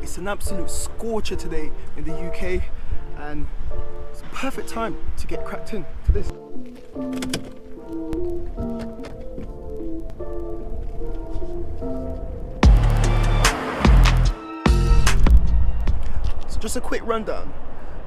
It's an absolute scorcher today in the UK, and it's a perfect time to get cracked in to this. So just a quick rundown.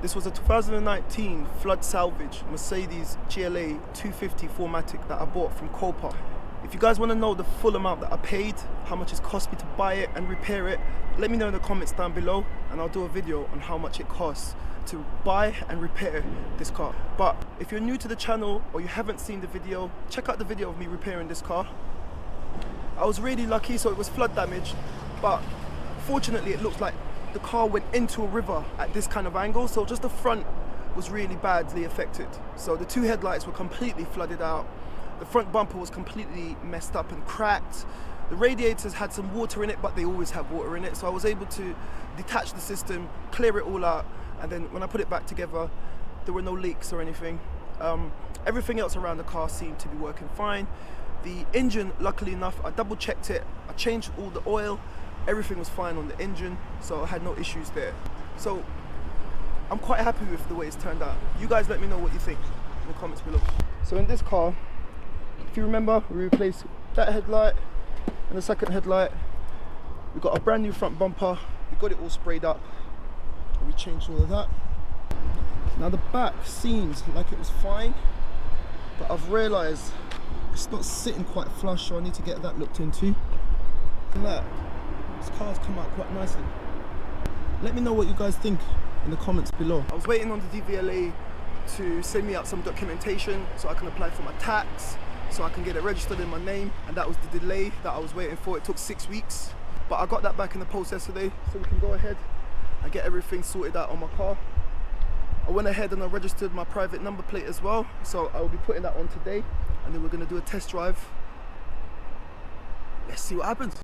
This was a 2019 flood salvage Mercedes GLA 250 4MATIC that I bought from Copa. If you guys want to know the full amount that I paid, how much it's cost me to buy it and repair it, let me know in the comments down below and I'll do a video on how much it costs to buy and repair this car. But if you're new to the channel or you haven't seen the video, check out the video of me repairing this car. I was really lucky, so it was flood damage, but fortunately it looks like the car went into a river at this kind of angle, so just the front was really badly affected. So the two headlights were completely flooded out. The front bumper was completely messed up and cracked. The radiators had some water in it, but they always have water in it. So I was able to detach the system, clear it all out, and then when I put it back together, there were no leaks or anything. Everything else around the car seemed to be working fine. The engine, luckily enough, I double checked it. I changed all the oil. Everything was fine on the engine, so I had no issues there. So I'm quite happy with the way it's turned out. You guys let me know what you think in the comments below. So in this car, if you remember, we replaced that headlight and the second headlight. We got a brand new front bumper. We got it all sprayed up. We changed all of that. Now the back seems like it was fine, but I've realised it's not sitting quite flush, so I need to get that looked into. And that, this car's come out quite nicely. Let me know what you guys think in the comments below. I was waiting on the DVLA to send me out some documentation so I can apply for my tax, so I can get it registered in my name, and that was the delay that I was waiting for. It took 6 weeks, but I got that back in the post yesterday, so we can go ahead and get everything sorted out on my car. I went ahead and I registered my private number plate as well, so I will be putting that on today, and then we're going to do a test drive. Let's see what happens.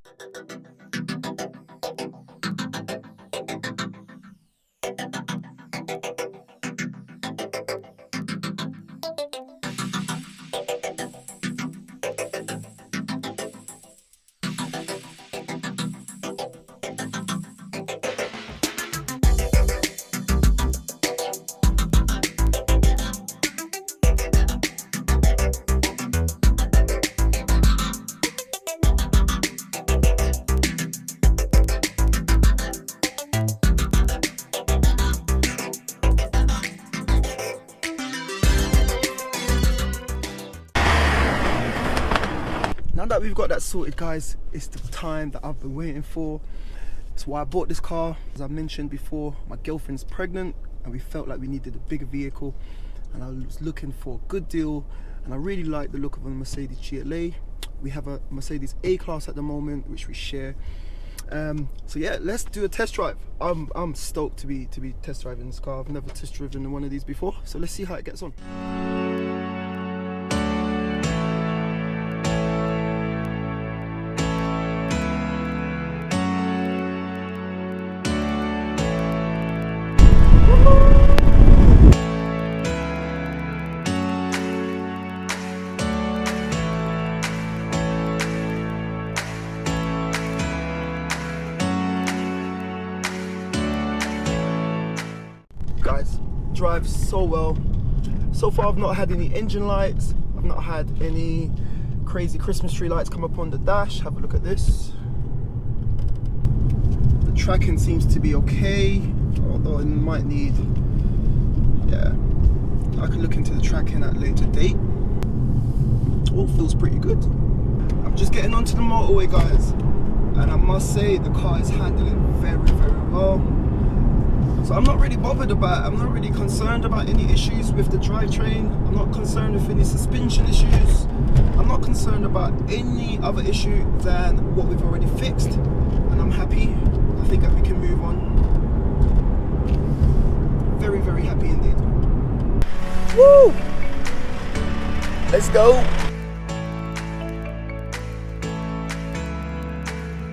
Now that we've got that sorted, guys, it's the time that I've been waiting for. That's why I bought this car. As I mentioned before, my girlfriend's pregnant and we felt like we needed a bigger vehicle, and I was looking for a good deal, and I really like the look of a Mercedes GLA. We have a Mercedes A-Class at the moment, which we share. So yeah, let's do a test drive. I'm stoked to be test driving this car. I've never test driven one of these before, so let's see how it gets on. Guys, drives so well. So far I've not had any engine lights, I've not had any crazy Christmas tree lights come up on the dash. Have a look at this. The tracking seems to be okay, although it might need, yeah, I can look into the tracking at a later date. All feels pretty good. I'm just getting onto the motorway, guys, and I must say the car is handling very, very well. So I'm not really bothered about it. I'm not really concerned about any issues with the drivetrain. I'm not concerned with any suspension issues. I'm not concerned about any other issue than what we've already fixed. And I'm happy. I think that we can move on. Very, very happy indeed. Woo! Let's go.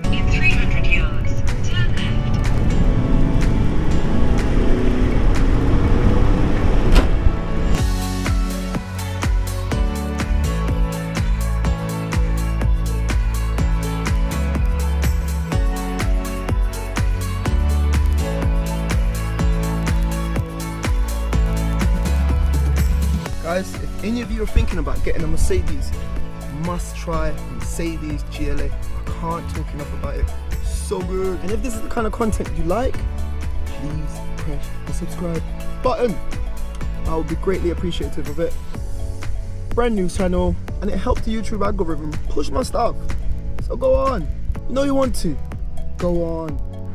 In 300 yards, turn left. any of you are thinking about getting a Mercedes, must try Mercedes GLA. I can't talk enough about it. So good. And if this is the kind of content you like, please press the subscribe button. I would be greatly appreciative of it. Brand new channel, and it helps the YouTube algorithm push my stuff. So go on. You know you want to. Go on.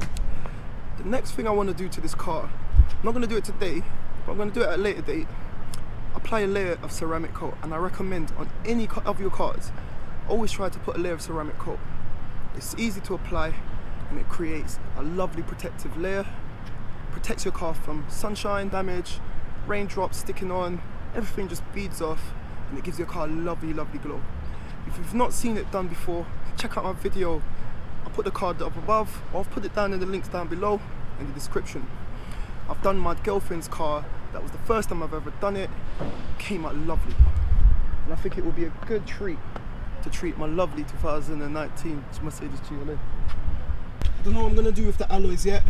The next thing I want to do to this car, I'm not going to do it today, but I'm going to do it at a later date. Apply a layer of ceramic coat, and I recommend on any of your cars, always try to put a layer of ceramic coat. It's easy to apply, and it creates a lovely protective layer. Protects your car from sunshine damage, raindrops sticking on, everything just beads off, and it gives your car a lovely, lovely glow. If you've not seen it done before, check out my video. I'll put the card up above, or I'll put it down in the links down below in the description. I've done my girlfriend's car. That was the first time I've ever done it. Came out lovely. And I think it will be a good treat to treat my lovely 2019 Mercedes GLA. I don't know what I'm going to do with the alloys yet.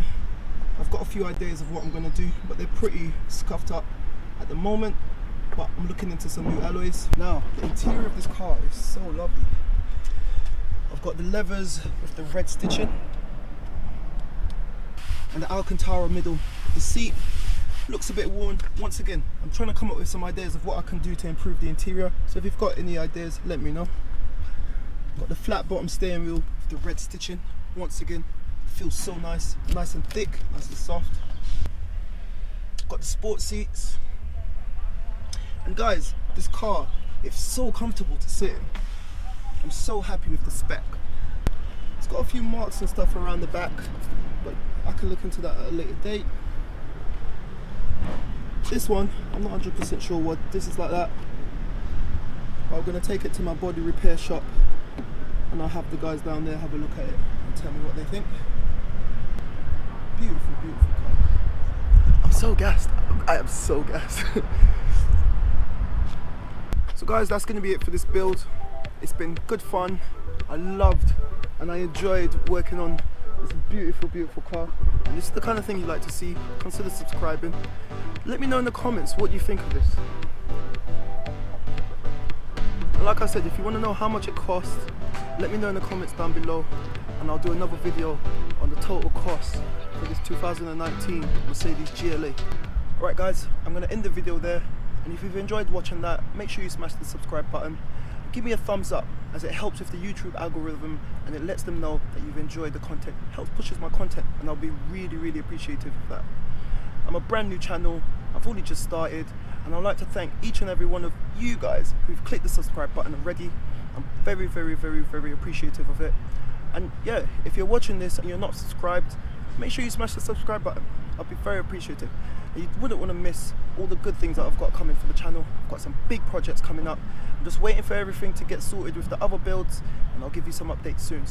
I've got a few ideas of what I'm going to do, but they're pretty scuffed up at the moment. But I'm looking into some new alloys. Now, the interior of this car is so lovely. I've got the levers with the red stitching and the Alcantara middle. The seat looks a bit worn. Once again, I'm trying to come up with some ideas of what I can do to improve the interior. So if you've got any ideas, let me know. Got the flat bottom steering wheel with the red stitching. Once again, feels so nice. Nice and thick, nice and soft. Got the sport seats. And guys, this car, it's so comfortable to sit in. I'm so happy with the spec. It's got a few marks and stuff around the back, but I can look into that at a later date. This one, I'm not 100% sure what this is like that. But I'm going to take it to my body repair shop, and I'll have the guys down there have a look at it and tell me what they think. Beautiful, beautiful car. I'm so gassed. I am so gassed. So guys, that's going to be it for this build. It's been good fun. I loved and I enjoyed working on this beautiful, beautiful car. And this is the kind of thing you like to see. Consider subscribing. Let me know in the comments what you think of this. And like I said, if you want to know how much it costs, let me know in the comments down below, and I'll do another video on the total cost for this 2019 Mercedes GLA. Alright guys, I'm going to end the video there. And if you've enjoyed watching that, make sure you smash the subscribe button. Give me a thumbs up, as it helps with the YouTube algorithm and it lets them know that you've enjoyed the content. Helps pushes my content, and I'll be really, really appreciative of that. I'm a brand new channel, I've only just started, and I'd like to thank each and every one of you guys who've clicked the subscribe button already. I'm very, very, very, very appreciative of it. And yeah, if you're watching this and you're not subscribed, make sure you smash the subscribe button. I'll be very appreciative. You wouldn't want to miss all the good things that I've got coming for the channel. I've got some big projects coming up. I'm just waiting for everything to get sorted with the other builds, and I'll give you some updates soon.